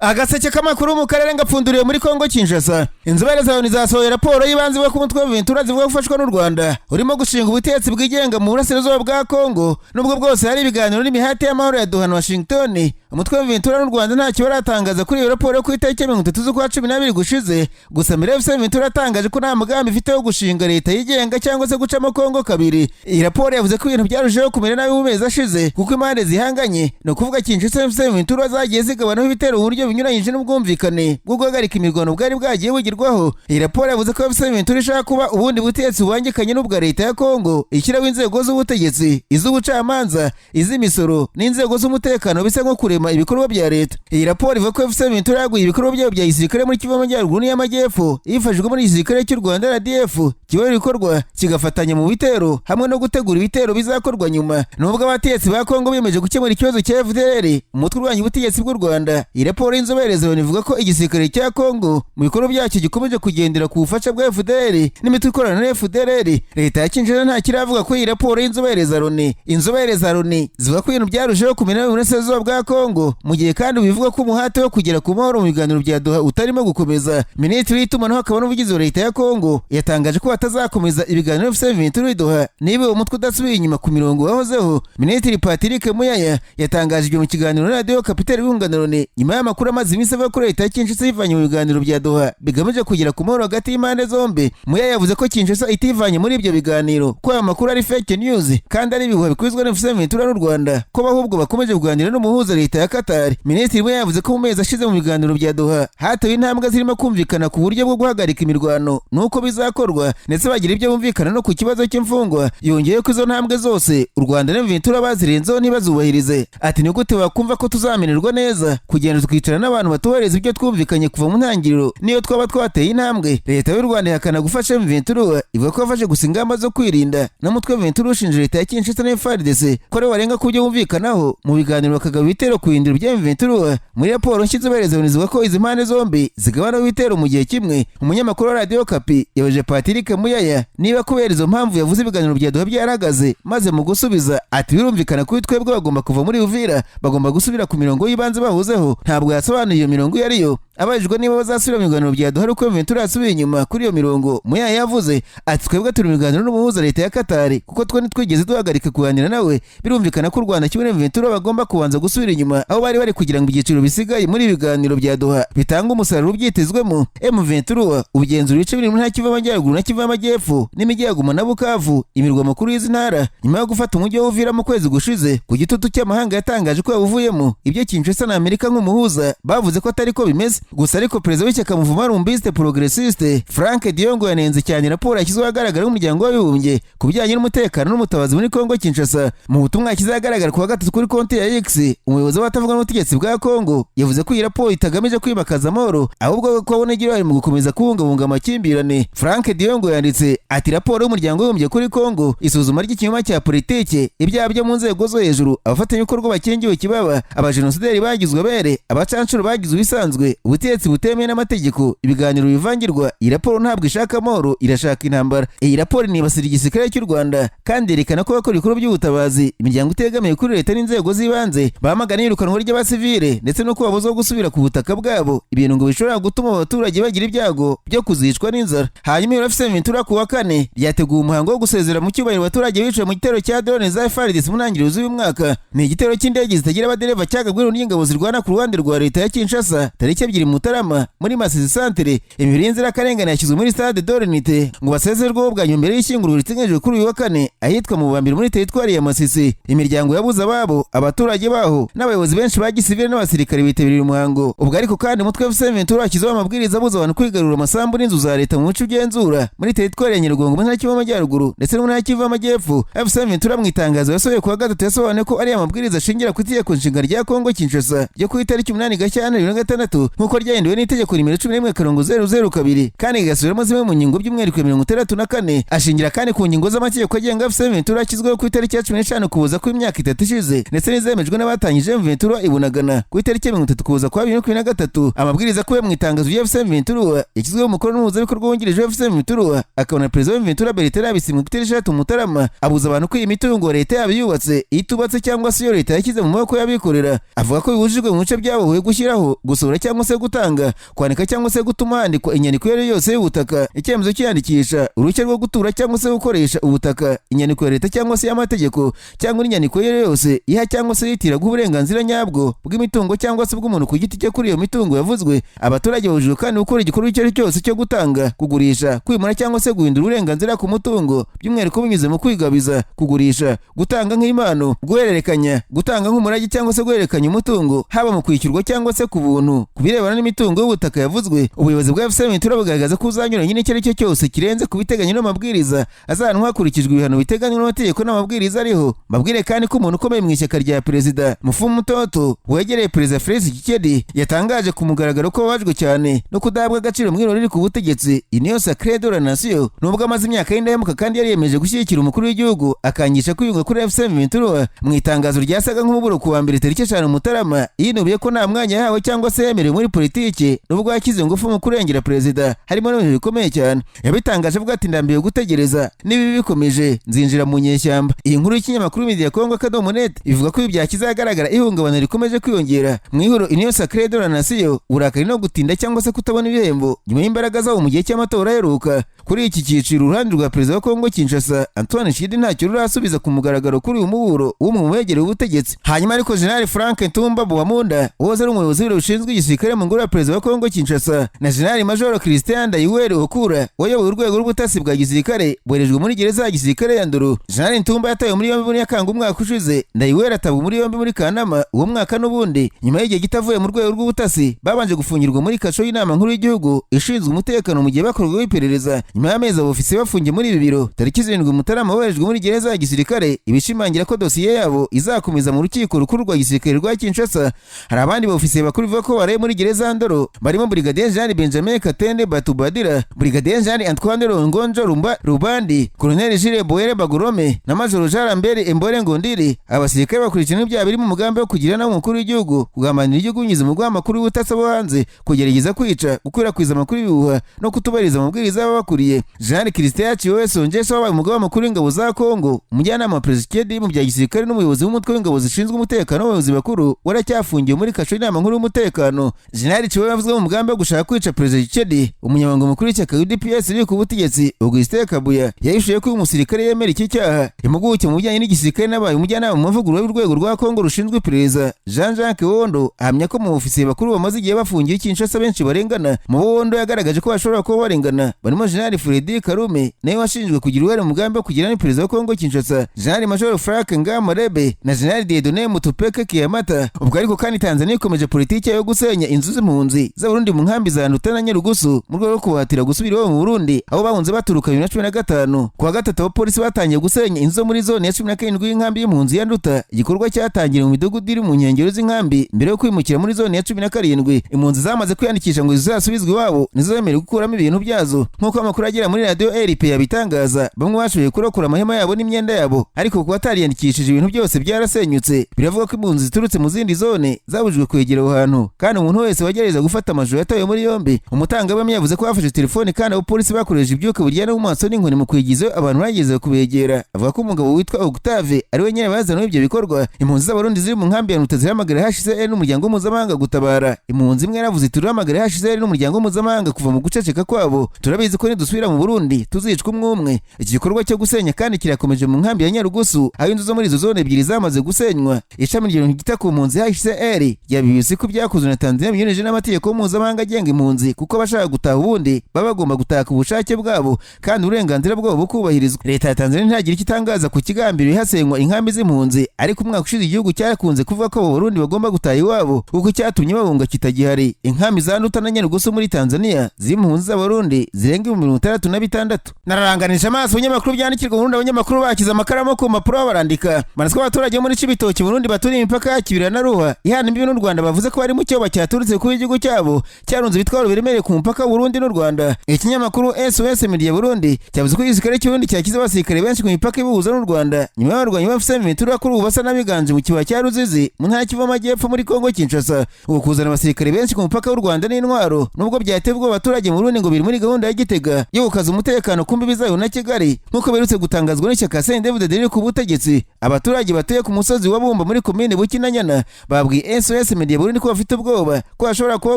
Agaseke k'amakuru mu karere ngapfunduriye muri Kongo Kinshasa. Inzobere za Loni zasohoye raporo y'ibanze ivuga ko umutwe M23 zivuga gufashwa n'u Rwanda urimo gushinga ubutegetsi bwigenga mu burasirazuba bwa Kongo. Nubwo bwose hari ibiganiro n'imihati y'amahoro ya Doha na Washington, umutwe M23 n'u Rwanda ntacyo baratangaza kuri iyo raporo yo ku itariki 30 z'ukwa 12 gushize. Gusa mbere M23 yatangaje ko nta mugambi ifite wo gushinga leta yigenga cyangwa se gucamo Kongo kabiri. Iyi raporo yavuze ko ibintu byarushijeho kumera nabi mu mezi ashize kuko impande zihanganye, no kuvuga Kinshasa M23 zagiye zigabanaho ibitero uburyo binyuranyije n'ubwumvikane bwo guhagarika imirwano bwari bwagiye bugirwaho. Iyi raporo yavuze ko M23 ishaka kuba ubundi butegetsi bubangikanye n'ubwa leta ya Kongo, ishyiraho inzego z'ubutegetsi, iz'ubucamanza, iz'imisoro n'inzego z'umutekano bisa nko kurema ibikorwa bya leta. Iyi raporo ivuga ko M23 yaguye ibikorwa byabo bya gisirikare muri Kivu y'Amajyaruguru n'iy'Amajyepfo yifashijwe muri gisirikare cy'u Rwanda RDF, kibaye ibikorwa kigafatanya mu bitero hamwe no gutegura ibitero bizakorwa nyuma. Nubwo abategetsi ba Kongo biyemeje gukemura ikibazo cya FDLR, umutwe urwanya ubutegetsi bw'u Rwanda, iyi raporo y'inzobere za Loni ivuga ko igisirikare cya Kongo mu bikorwa byacyo gikomeje kugendera ku bufasha bwa FDLR n'imitwe ikorana na FDLR. Leta ya Kinshasa nta kiravuga ko iyi raporo y'inzobere za Loni. Inzobere za Loni zivuga ko ibintu byarushijeho kumera mu burasirazuba bwa Kongo, mu gihe kandi bivuga ko umuhate wo kugera ku mahoro mu biganiro bya Doha utarimo gukomeza. Minisitiri w'itumanaho akaba n'umuvugizi wa leta ya Kongo yatangaje ko batazakomeza ibiganiro M23 Doha niba uwo mutwe udasubiye inyuma ku mirongo wahozeho. Minisitiri Patrick Muyaya yatangaje ibyo mu kiganiro na Radio Kapitali y'Urwanda Loni nyuma y'amakuru amaze iminsi avuga ko leta ya Kinshasa yivanye mu biganiro bya Doha bigamije kugera ku mahoro hagati y'impande zombi. Muyaya yavuze ko Kinshasa itivanye muri ibyo biganiro, ko aya makuru ari fake news kandi ari ibihuha bikwizwa na M23 n'u Rwanda, ko ahubwo bakomeje kuganira n'umuhuza leta ya Qatar. Minisitiri Muyaya yavuze ko mu mezi ashize mu biganiro bya Doha hatewe intambwe zirimo kumvikana ku buryo bwo guhagarika imirwano nuko bizakorwa, ndetse bagira ibyo bumvikana no ku kibazo cy'imfungwa. Yongeye ko izo ntambwe zose u Rwanda na M23 bazirenzeho ntibazubahirize. Ati ni gute wakumva ko tuzamererwa neza kugenda twicara n'abantu batubahiriza ibyo twumvikanye kuva mu ntangiriro niyo twaba twateye intambwe. Leta y'u Rwanda ihakana gufasha M23, ivuga ko yafashe gusa ingamba zo kwirinda, n'umutwe M23 ushinja leta ya Kinshasa na FARDC ko ari warenga ku byo bumvikanaho mu biganiro bakagaba ibitero ku bindiro bya M23. Muri raporo nshya inzobere zivuga ko izi mpande zombi zigabanaho ibitero mu gihe kimwe. Umunyamakuru wa Radio Kapi yabaje Patrick Muyaya niba kubera izo mpamvu yavuze ibiganiro bya Doha byaragaze, maze mu gusubiza ati birumvikana ko twebwe bagomba kuva muri Uvira, bagomba gusubira ku mirongo y'ibanze bahuzeho. Ntabwo yasobanuye iyo mirongo iyo ariyo. Abajijwe niba bazasubira mu biganiro bya Doha uko M23 yasubiye inyuma kuri iyo mirongo, Muyaya yavuze ati twebwe turi mu biganiro n'umuhuza leta ya Qatar kuko twe ntitwigeze duhagarika kuganira nawe. Birumvikana ko u Rwanda kimwe na M23 bagomba kubanza gusubira inyuma aho bari kugira ngo ibyiciro bisigaye muri biganiro bya Doha bitanga umusaruro byitezwemo. M23 ubugenzura ibice biri mu ntara Kivu y'Amajyaruguru na Kivu y'Amajyepfo n'imijyi ya Goma na Bukavu, imirwa makuru y'izi ntara, nyuma yo gufata umujyi wa Uvira mu kwezi gushize ku gitutu cy'amahanga yatangaje ko yawuvuyemo. Ibyo Kinshasa na Amerika nk'umuhuza bavuze ko atari ko bimeze. Gusa ariko perezida w'ishyaka Mouvement Rumbiste Progressiste Frank Diongo yanenze cyane raporo yashyizweho ahagaragara n'umuryango w'abibumbye ku bijyanye n'umutekano n'umutabazi muri Kongo Kinshasa. Mu butumwa yashyize ahagaragara ku wa gatatu kuri konti ya X, umuyobozi w'abatavuga n'ubutegetsi bwa Kongo yavuze ko iyi raporo itagamije kwimakaza amahoro, ahubwo ko abonegira mu gukomeza kubungabunga amakimbirane. Frank Diongo yanditse ati raporo y'umuryango w'abibumbye kuri Kongo isuzuma ry'ikinyoma cya politike, ibyaha byo mu nzego zo hejuru, abafatanyabikorwa bakingiwe kibaba, abajenosideri bagizwe abere, abacancuro bagizwe ibisanzwe, ubutegetsi butemewe n'amategeko, ibiganiro bivangirwa. Iyi raporo ntabwo ishaka amahoro, irashaka intambara. Iyi raporo nibasira igisirikare cy'u Rwanda kandi yerekana ko bakora ibikorwa by'ubutabazi, imiryango itegamiye kuri leta n'inzego z'ibanze bamagana iyirukanwa ry'abasivile ndetse no kubabuzwa gusubira ku butaka bwabo, ibintu ngo bishobora gutuma abaturage bagira ibyago byo kuzicwa n'inzara. Hanyuma iyo M23 ku wa kane yateguye umuhango wo gusezera mu cyubahiro abaturage biciwe mu gitero cya drone za FARDC mu ntangiriro z'uyu mwaka. Ni igitero cy'indege zitagira abadereva cyagabwe n'ingabo zirwana ku ruhande rwa leta ya Kinshasa tariki 2 Mutarama muri Masisi Centre. Imibiri y'inzirakarengane yashyizwe muri Stade de l'Unité ngo basezerweho bwa nyuma mbere y'ishyingurwa riteganyijwe kuri uyu wa kane ahitwa mu Bambiri muri teritwari ya Masisi. Imiryango yabuze ababo, abaturage baho n'abayobozi benshi ba gisivile n'abasirikare bitabiriye umuhango. Ubwo ariko kandi umutwe M23 washyizeho amabwiriza abuza abantu kwigarurira amasambu n'inzu za leta mu bice ugenzura muri teritwari ya Nyiragongo mu ntara Kivu y'Amajyaruguru ndetse no mu ntara Kivu y'Amajyepfo. M23 mu itangazo yasohoye ku wa gatatu yasobanuye ko ari amabwiriza ashingira ku itegeko nshinga rya Kongo Kinshasa ryo ku itariki 8 Gashyantare 2006 nk'uko kuko ryahinduwe n'itegeko nimero 11/002 kandi igasubiramo zimwe mu ngingo by'umwihariko 64 ashingira kandi ku ngingo z'amategeko agenga M23 yashyizweho ku itariki ya 15 kuza ku imyaka 3 ishize ndetse n'izemejwe n'abatangije M23 ibunagana ku itariki ya 30 kuza kwa 2023 amabwiriza kuwe mu itangazo rya M23 yashyizweho umukuru n'umuhuzabikorwa wungirije wa M23 akabona perezida wa M23 Bertrand Bisimwa ku itariki 6 Mutarama abuza abantu ko iyi mitungo leta yabiyubatse itubatse cyangwa se iyo leta yashyize mu maboko y'abikorera avuga ko bibujijwe mu bice byabohowe gushyiraho gusura cyangwa se gutanga kwandika cyangwa se gutuma handikwa inyandiko iyo ari yose y'ubutaka icyemezo cyandikisha uruhushya rwo gutura cyangwa se gukoresha ubutaka inyandiko ya leta cyangwa se y'amategeko cyangwa inyandiko iyo ari yose iha cyangwa se yitira uburenganzira nyabwo bw'imitungo cyangwa se bw'umuntu ku giti cye kuri iyo mitungo yavuzwe abaturage babujijwe kandi gukora igikorwa icyo ari cyose cyo gutanga kugurisha kwimura cyangwa se guhindura uburenganzira ku mutungo by'umwihariko binyuze mu kwigabiza kugurisha gutanga nk'impano guhererekanya gutanga nk'umurage cyangwa se guhererekanya umutungo haba mu kwishyurwa cyangwa se ku buntu ku birebana n'imitungo y'ubutaka yavuzwe ubuyobozi bwa M23 bugaragaza ko uzanyuranye n'icyo ari cyo cyose kirenze ku biteganywa n'amabwiriza azahanwa hakurikijwe ibihano biteganywa n'amategeko n'amabwiriza ariho mabwire kandi ko umuntu ukomeye mu ishyaka rya perezida Mufumu Mtoto wegereye perezida Felix Tshisekedi yatangaje ku mugaragaro ko babajwe cyane no kudahabwa agaciro mw'iro riri ku butegetsi Union Sacrée de la Nation nubwo amaze imyaka y'indahemuka kandi yari yemeje gushyigikira umukuru w'igihugu akangisha kwiyunga kuri M23 mu itangazo ryasaga nk'umuburo ku wa mbere tariki 5 Mutarama yinubiye ko nta mwanya yahawe cyangwa se yemerewe muri politiki nubwo yakize ingufu mu kurengera perezida harimo n'ibintu bikomeye cyane yabitangaje avuga ati ndambiye gutegereza nibi bikomeje nzinjira mu nyeshyamba iyi nkuru y'ikinyamakuru Media Congo Kadomonet ivuga ko ibi byakizagaragara ihungabana rikomeje kwiyongera mu ihuro Union Sacrée de la Nation uburakari no gutinda cyangwa se kutabona ibihembo nyuma y'imbaraga zabo mu gihe cy'amatora aheruka kuri iki cyiciro uruhande rwa perezida wa Kongo Kinshasa Antoine Nshya ntacyo rurasubiza ku mugaragaro kuri uyu muburo w'umwe mu begereye ubutegetsi hanyuma ariko General Frank Ntumba Bwamunda woza ari umuyobozi w'ibiro bishinzwe igisirikare mu ngoro ya perezida wa Kongo Kinshasa na General Major Christian Ndayiwere Okura wayoboye urwego rw'ubutasi bwa gisirikare boherejwe muri gereza ya gisirikare ya Nduru General Ntumba yatawe muri yombi muri Nyakanga umwaka ushize Ndayiwere atabwa muri yombi muri Kanama uwo mwaka n'ubundi nyuma y'igihe gitavuye mu rwego rw'ubutasi babanje gufungirwa muri kasho y'inama nkuru y'igihugu ishinzwe umutekano mu gihe bakorwaho iperereza nyuma y'amezi abofisiye bafungiye muri ibi biro tariki 7 Mutarama boherejwe muri gereza ya gisirikare ibishimangira ko dosiye yabo izakomeza mu rukiko rukuru rwa gisirikare rwa Kinshasa hari abandi bofisiye bakuru bivuga ko baraye muri gereza ya Ndoro barimo Brigadier General Benjamin Katende Batubadira Brigadier General Antoine Rongonjo Rubandi Colonel Jules Boere Bagurome na Major Jean Lambert Embore Ngondiri abasirikare bakurikirana ibyaha biri mu mugambi wo kugira na umukuru w'igihugu kugambanira igihugu binyuze mu rw'amakuru y'ubutasi bo hanze kugerageza kwica gukwirakwiza amakuru y'ibihuha no kutubahiriza amabwiriza y'ababakuriye Jean Christian Chiwe Songeso wabaye umugaba mukuru w'ingabo za Kongo umujyanama wa President mu bya gisirikare n'umuyobozi w'umutwe w'ingabo zishinzwe umutekano w'abayobozi bakuru waracyafungiye muri kasho y'inama nkuru y'umutekano Jean Chiwe yavuze mu mugambi wo gushaka kwica President Tshisekedi umunyamabanga mukuru w'ishyaka UDPS riri ku butegetsi Augustin Kabuya yahishuye ko uyu musirikare yemera iki cyaha impuguke mu bijyanye n'igisirikare n'abaye umujyanama mu mavugurura y'urwego rwa Kongo rushinzwe iperereza Jean-Jacques Wondo ahamya ko mu ofisiye bakuru bamaze igihe bafungiye Kinshasa benshi barengana mu Wondo yagaragaje ko bashobora kuba barengana barimo General Freddy Karume nawe washinjwe kugira uruhare mu mugambi wo kugira perezida wa Kongo Kinshasa General Major Frank Ngamarebe na General Dieudonné Mutupeke Kiyamata ubwo ariko kandi Tanzania ikomeje politiki yo gusenya inzu z'impunzi z'Abarundi mu nkambi za Nduta na Nyarugusu mu rwego rwo kubahatira gusubira iwabo mu Burundi aho bahunze baturuka 2015 kuwa gatatu abapolisi batangiye gusenya inzu muri zone ya 17 y'inkambi y'impunzi ya Nduta igikorwa cyatangiye mu midugudu iri mu nkengero z'inkambi mbere yo kwimukira muri zone ya 17 impunzi zamaze kwiyandikisha ngo zizasubizwe iwabo nizo zemerewe gukuramo ibintu byazo nk'uko amakuru agera muri radio RP yabitangaza bamwe bashoboye kurokora amahema yabo n'imyenda yabo ariko kuba atariyandikishije ibintu byose byarasenyutse biravuga ko impunzi ziturutse mu zindi zone zabujijwe kwegera aho hantu kandi umuntu wese wagereza gufata amajoro yatawe muri yombi umutangabuhamya yavuze ko bafashe telefone kandi abapolisi bakoresheje ibyuka biryana mu maso n'inkoni mu kwigiza abantu bageze kubegera avuga ko umugabo witwa Octave ari we nyine bazana ibyo bikorwa impunzi z'Abarundi ziri mu nkambi ya Nduta zihamagara HCR n'umuryango mpuzamahanga gutabara impunzi imwe yaravuze turahamagara HCR n'umuryango mpuzamahanga kuva mu guceceka kwabo turabizi ko nidusubira mu Burundi tuzicwa umwe iki gikorwa cyo gusenya kandi kirakomeje mu nkambi ya Nyarugusu aho inzu zo muri izo zone ebyiri zamaze gusenywa ishami ry'ibintu gita ku mpunzi HCR yabibise ko byakozwe na Tanzania binyurije n'amategeko mpuzamahanga agenga impunzi kuko bashaka gutaha ubundi baba bagomba gutaka ubushake bwabo kandi uburenganzira bwabo bukubahirizwa leta ya Tanzania ntagira ikitangaza ku kigambiro hasenywa inkambi z'impunzi ariko umwaka ushize igihugu cyakunze kuvuga ko Abarundi bagomba gutaha iwabo kuko cyatumye bahunga kitagihari inkambi za Nduta na Nyarugusu muri Tanzania z'impunzi z'Abarundi zirenga 36 nararanganije amaso abanyamakuru byandikirwa Burundi abanyamakuru bakiza amakaramu ku mpapuro barandika manaswa abaturage muri Cibitoki Burundi baturiye imipaka ya Kibira na Ruha ihana imbibi n'u Rwanda bavuze ko bari mu cyoba cyaturutse kuba igihugu cyabo cyarunze ibitwaro biremereye ku mupaka Burundi n'u Rwanda. Ikinyamakuru SOS Media Burundi cyavuze ko igisirikare cy'Uburundi cyakize abasirikare benshi ku mipaka ibuhuza n'u Rwanda nyuma y'abarwanyi ba M23 kuri ubu basa n'abiganje mu kibaya cya Ruzizi mu ntara y'Kivu y'Amajyepfo muri Kongo Kinshasa. Ubu kuzana abasirikare benshi ku mupaka w'u Rwanda n'intwaro nubwo byateye ubwoba abaturage mu Burundi ngo biri muri gahunda ya Gitega yo gukaza umutekano ku mbibi zayo na Kigali nk'uko berutse gutangazwa n'ishyaka CNDD-FDD riri ku butegetsi. Abaturage batuye ku musozi wa Bumba muri komine Bukinanyana babwiye SOS Media Burundi ko bafite ubwoba ko hashobora kuba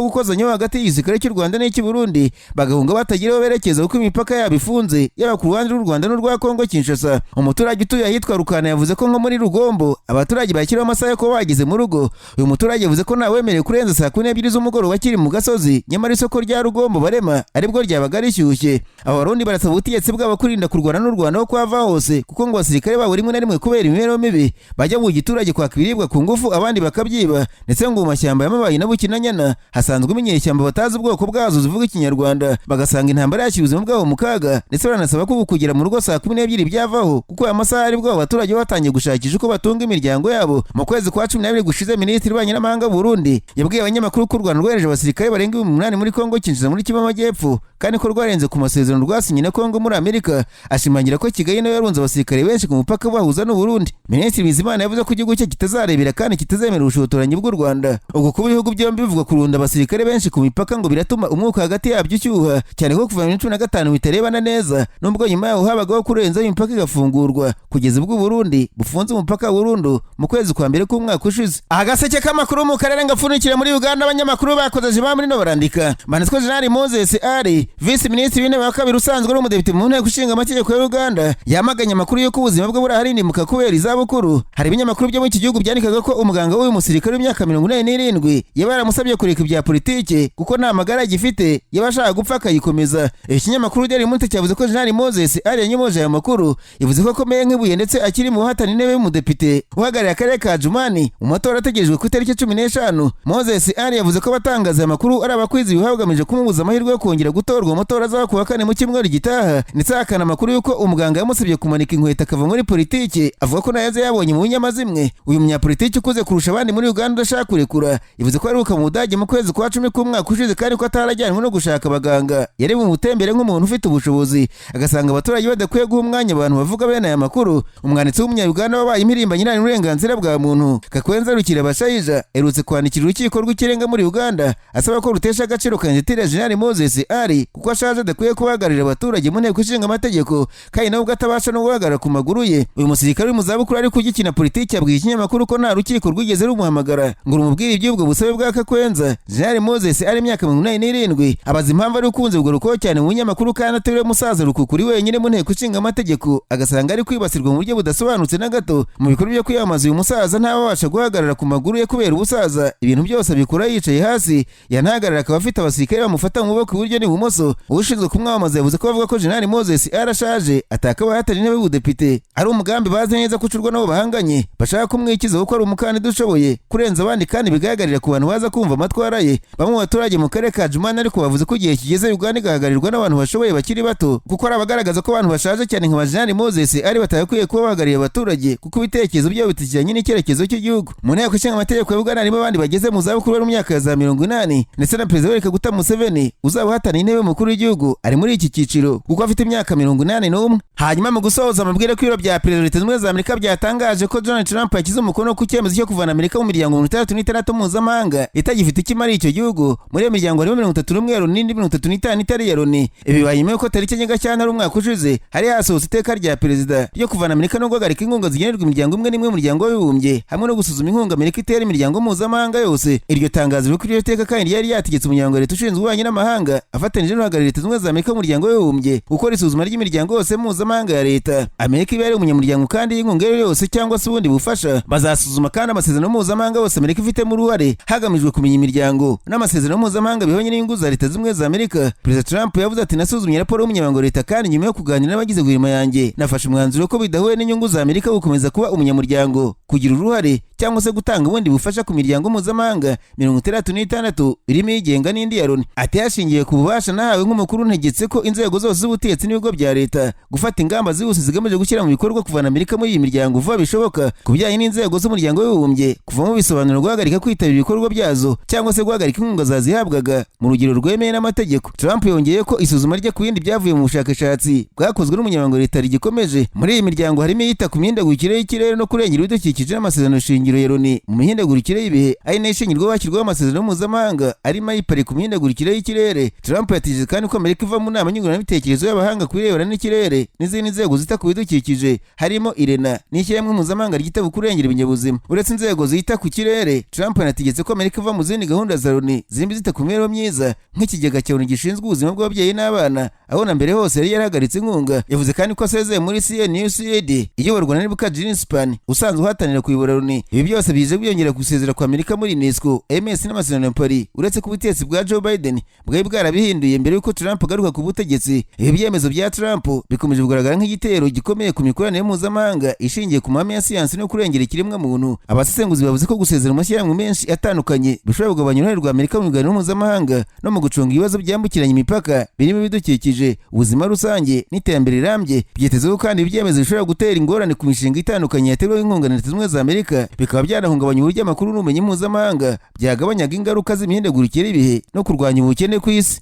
gukozanyaho hagati y'igisirikare cy'u Rwanda n'iki Burundi bagahunga batagira aho berekeza kuko imipaka yabo ifunze yaba ku ruhande rw'u Rwanda n'urwa Kongo Kinshasa. Umuturage utuye ahitwa Rukana yavuze ko nko muri Rugombo abaturage bashyiraho amasaha yo kuba bageze mu rugo. Uyu muturage yavuze ko ntawemerewe kurenza saa 12 z'umugoroba akiri mu gasozi nyamara isoko rya Rugombo Barema aribwo ryabaga rishyushye. Abarundi barasaba ubutegetsi bwabo kurinda kurwana n'u Rwanda aho kwava hose kuko ngo abasirikare babo rimwe na rimwe kubera imibereho mibi bajya mu giturage kwaka ibiribwa ku ngufu abandi bakabyiba, ndetse ngo mu mashyamba y'amabayi na Bukinanyana hasanzwe imenyeshyamba batazi ubwoko bwazo zivuga Ikinyarwanda bagasanga intambara yashyira ubuzima bwabo mu kaga, ndetse baranasaba ko kugera mu rugo saa 12 byavaho kuko aya masaha aribwo abaturage batangiye gushakisha uko batunga imiryango yabo. Mu kwezi kwa 12 gushize Minisitiri w'Ububanyi n'Amahanga Burundi yabwiye abanyamakuru ko u Rwanda rwohereje abasirikare barenga 8,000 muri Kongo Kinshasa muri Kivu y'Amajyepfo kandi ko rwarenze ku masezerano rwasinye na Kongo muri Amerika, ashimangira ko Kigali nayo yarunze abasirikare benshi ku mupaka bahuza n'u Burundi. Minisitiri Bizimana yavuze ko igihugu cye kitazarebera kandi kitazemera ubushotoranyi bw'u Rwanda. Ubwo kuba ibihugu byombi bivuga kurunda abasirikare benshi ku mipaka ngo biratuma umwuka hagati yabyo ucyuha cyane ko kuva 2015 bitarebana neza nubwo nyuma yaho habagaho kurenza imipaka igafungurwa kugeza ubwo Burundi bufunze umupaka burundu mu kwezi kwa mbere k'umwaka ushize. Agaseke k'amakuru mu karere ngapfunikira muri Uganda abanyamakuru bakoze ba muri no barandika Manitswe General Moses Ali Vice Ministre w'intebe wa kabiri usanzwe ari umudepite mu nteko ishinga amategeko ya Uganda yamaganye amakuru yo kubuzima bwe buraharindimuka kubera izabukuru. Hari ibinyamakuru byo mu iki gihugu byandikaga ko umuganga w'uyu musirikare w'imyaka 47 yaba yaramusabye kureka ibya politike kuko nta magara agifite yabashaka gupfa akayikomeza. Ikinyamakuru Daily Monitor cyavuze ko General Moses Ali yanyomoje aya makuru yavuze ko akomeye nk'ibuye ndetse akiri mu bahatana intebe y'umudepite uhagarariye akarere ka Jumani mu matora ategerejwe ku itariki 15. Moses Ali yavuze ko batangaza aya makuru ari abakwizi bihagamije kumubuza amahirwe yo kongera gutorwa mu matora azaba ku wa 4 mu cyumweru gitaha, ndetse akana amakuru yuko umuganga yamusabye kumanika inkweto akava muri politike avuga ko nayaze yabonye mu binyamazimwe. Uyu munyapolitike ukuze kurusha abandi muri Uganda udashaka kurekura yavuze ko aruka mu Budage mu kwezi kwa 10 k'umwaka ushize kandi ko atarajyanwe no gushaka abaganga yari mu mutembere nk'umuntu ufite ubushobozi agasanga abaturage badakwiye guha umwanya abantu bavuga bene aya makuru. Umwanditsi w'umunya-Uganda wabaye impirimbanyi n'ari uburenganzira bwa muntu Kakwenza Rukira Bashayija erutse kwandikira urukiko rw'ikirenga muri Uganda asaba ko rutesha agaciro kandidatire General Moses Ali kuko ashaje adakwiye kubagarira abaturage mu nteko ishinga amategeko kandi nubwo atabasha no guhagarara ku maguru ye. Uyu musirikare uri mu zabukuru ari kugikina politiki yabwiye ikinyamakuru ko nta rukiko rwigeze rumuhamagara ngo rumubwire iby'ubwo busabe bwa Kakwenza. General Moses ari imyaka 87 abaza impamvu ari ukunze ubwo ruko cyane mu binyamakuru kandi atewe musaza rukukuri wenyine mu nteko ishinga amategeko agasanga ari kwibasirwa mu buryo budasobanutse na gato. Mu bikorwa byo kwiyamamaza uyu musaza ntabasha guhagarara ku maguru ye kubera ubusaza, ibintu byose abikora yicaye hasi, yanahagarara akaba afite abasirikare bamufata mu buboko iburyo n'ibumoso. Ushinzwe kumwamamaza yavuze ko bavuga ko General Moses arashaje atakaba hatari intebe y'ubudepite ari umugambi bazi neza kucurwa nabo bahanganye bashaka kumwikiza kuko ari umukandida ushoboye kurenza abandi kandi bigaragarira ku bantu baza kumva amatwara ye. Bamwe mu baturage mu karere ka Jumani ariko bavuze ko igihe kigeze Uganda igahagarirwa n'abantu bashoboye bakiri bato kuko ari abagaragaza ko abantu bashaje cyane nka General Moses ari batakwiye kuba bahagarariye abaturage kuko ibitekerezo byabo bitikijanye n'icyerekezo cy'igihugu. Mu nteko ishinga amategeko ya Uganda harimo abandi bageze mu zabukuru bari mu myaka ya za 80 ndetse na Perezida Yoweri Kaguta Museveni uzaba uhatana intebe y'umukuru w'igihugu ari muri iki cyiciro kuko afite imyaka 81. Hanyuma mu gusohoza amabwire ko ibiro bya Perezida Leta Zunze Ubumwe za Amerika byatangaje ko Donald Trump yakize umukono ku cyemezo cyo kuvana Amerika mu miryango 36 mpuzamahanga itagifite ikimari icyo gihugu. Muri iyo miryango harimo 31 ya Loni n'indi 35 itari ya Loni. Ibi bibaye ko tariki Nyakanga umwaka ushize hari hasohotse iteka rya Perezida ryo kuvana Amerika no guhagarika inkunga zigenerwa imiryango imwe n'imwe y'umuryango w'abibumbye hamwe no gusuzuma inkunga Amerika itera imiryango mpuzamahanga yose. Iryo tangazo ryo kuri iyo teka kandi yari yategetse umuryango wa Leta ushinzwe ububanyi n'amahanga afatanyije n'uhagarariye Leta Zunze Ubumwe za Amerika mu muryango w'abibumbye gukora isuzuma ry'imiryango yose mpuzamahanga ya Leta. Amerika iba ari umunyamuryango kandi y'inkunga yose cyangwa se ubundi bufasha bazasuzuma kandi amasezerano mpuzamahanga yose Amerika ifitemo uruhare hagamijwe kumenya imiryango n'amasezerano mpuzamahanga bihwanye n'inyungu za Leta Zunze Ubumwe za Amerika. Perezida Trump yavuze ati nasuzumye raporo y'umunyamabanga wa Leta kandi nyuma yo kuganira n'abagize guverinoma yanjye nafashe umwanzuro ko bidahuye n'inyungu za Amerika gukomeza kuba umunyamuryango kugira uruhare cyangwa se gutanga ubundi bufasha ku miryango mpuzamahanga 36 irimo igenga n'indi ya Loni. Ati yashingiye ku bubasha nahawe nk'umukuru ntegetse ko inzego zose z'ubutegetsi n'ibigo bya Leta gufata ingamba zihuse zigamije gushyira mu bikorwa kuvana Amerika muri iyi miryango vuba bishoboka ku bijyanye n'inzego z'umuryango w'abibumbye kuvamo bisobanura guhagarika kwitabira ibikorwa byazo cyangwa se guhagarika inkunga zazihabwaga mu rugero rwemeye n'amategeko. Trump yongeye ko isuzuma rye ku bindi byavuye mu bushakashatsi bwakozwe n'umunyamabanga wa leta rigikomeje. Muri iyi miryango harimo iyita ku mihindagurikire y'ikirere no kurengera ibidukikije n'amasezerano shingiro ya Loni mu mihindagurikire y'ibihe, ari nayo ishingirwaho hashyirwaho amasezerano mpuzamahanga arimo ayipari ku mihindagurikire y'ikirere. Trump yategetse kandi ko Amerika iva mu nama nyunguranabitekerezo y'abahanga ku birebana n'ikirere n'izindi nzego zita ku bidukikije harimo IRENA n'ishyirahamwe mpuzamahanga ryita ku kurengera ibinyabuzima. Uretse inzego zita ku kirere, Trump yanategetse ko Amerika iva mu zindi gahunda za Loni zimbi zita ku mibereho myiza nk'ikigega cya Loni gishinzwe ubuzima bw'ababyeyi n'abana, aho na mbere hose yari yarahagaritse inkunga. Yavuze kandi ko asezeye muri CNUCAD iyoborwa na Nebukad Greenspan usanzwe uhatanira kuyobora Loni. Ibi byose bije byongera gusezera kwa Amerika muri UNESCO, MS n'amasezerano ya Paris. Uretse ku butegetsi bwa Joe Biden bwari bwarabihinduye mbere y'uko Trump agaruka ku butegetsi, ibi byemezo bya Trump bikomeje kugaragara nk'igitero gikomeye ku mikoranire mpuzamahanga ishingiye ku mahame ya siyansi no kurengera ikiremwa muntu. Abasesenguzi bavuze ko gusezera mu mashyirahamwe menshi atandukanye bishobora kugabanya uruhare rwa Amerika mu biganiro mpuzamahanga no mu gucunga ibibazo byambukiranya imipaka birimo ibidukikije, ubuzima rusange n'iterambere rirambye. Byitezweho kandi ibyemezo bishobora gutera ingorane ku mishinga itandukanye yaterwaho inkunga na Leta Zunze Ubumwe za Amerika, bikaba byanahungabanya uburyo amakuru n'ubumenyi mpuzamahanga byagabanyaga ingaruka z'imihindagurikire y'ibihe no kurwanya ubukene ku isi.